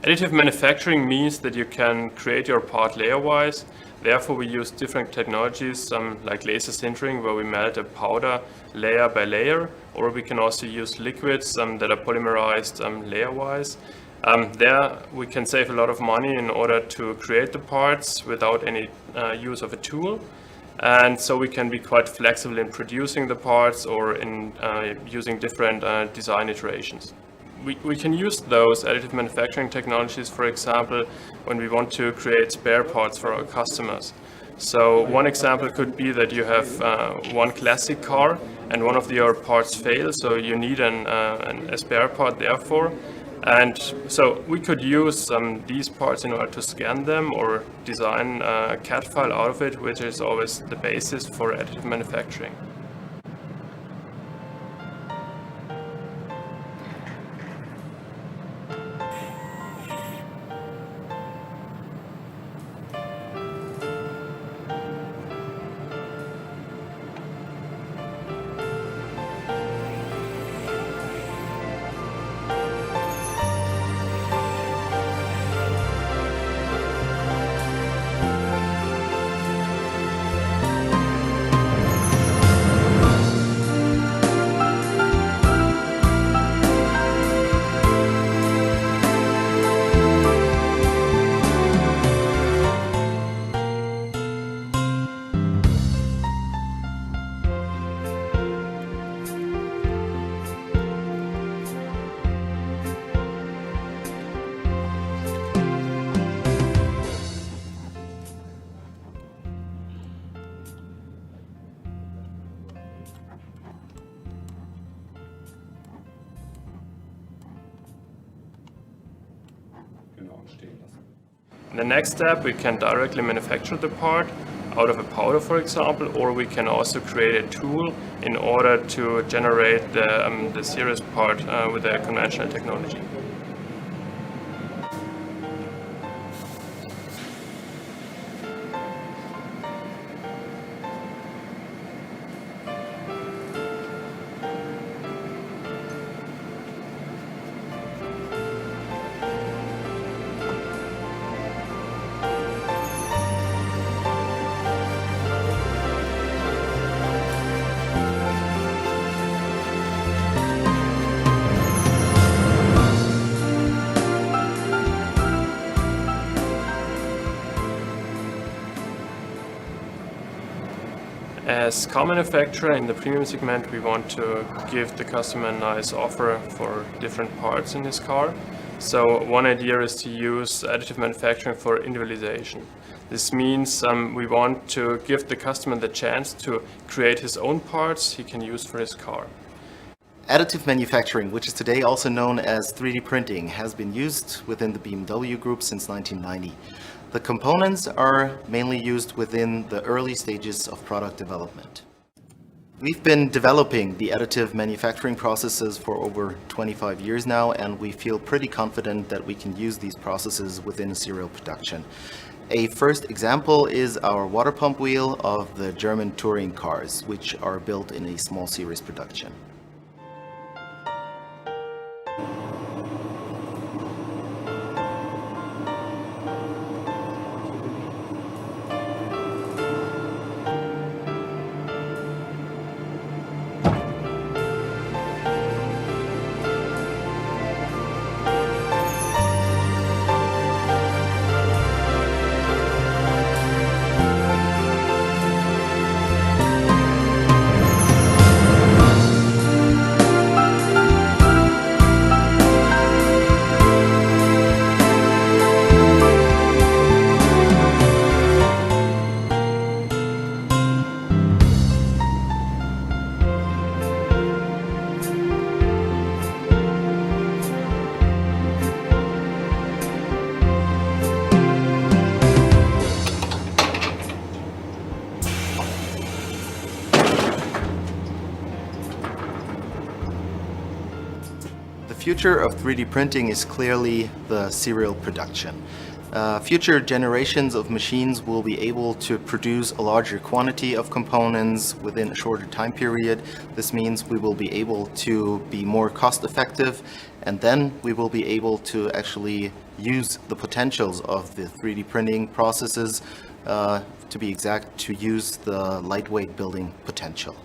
Additive manufacturing means that you can create your part layer-wise. Therefore, we use different technologies like laser sintering, where we melt a powder layer by layer, or we can also use liquids that are polymerized layer-wise. There we can save a lot of money in order to create the parts without any use of a tool. And so we can be quite flexible in producing the parts or in using different design iterations. We can use those additive manufacturing technologies, for example, when we want to create spare parts for our customers. So one example could be that you have one classic car and one of your parts fails, so you need a spare part therefore. And so we could use these parts in order to scan them or design a CAD file out of it, which is always the basis for additive manufacturing. In the next step, we can directly manufacture the part out of a powder, for example, or we can also create a tool in order to generate the series part with a conventional technology. As car manufacturer in the premium segment, we want to give the customer a nice offer for different parts in his car. So one idea is to use additive manufacturing for individualization. This means we want to give the customer the chance to create his own parts he can use for his car. Additive manufacturing, which is today also known as 3D printing, has been used within the BMW Group since 1990. The components are mainly used within the early stages of product development. We've been developing the additive manufacturing processes for over 25 years now, and we feel pretty confident that we can use these processes within serial production. A first example is our water pump wheel of the German touring cars, which are built in a small series production. The future of 3D printing is clearly the serial production. Future generations of machines will be able to produce a larger quantity of components within a shorter time period. This means we will be able to be more cost effective, and then we will be able to actually use the potentials of the 3D printing processes, to be exact, to use the lightweight building potential.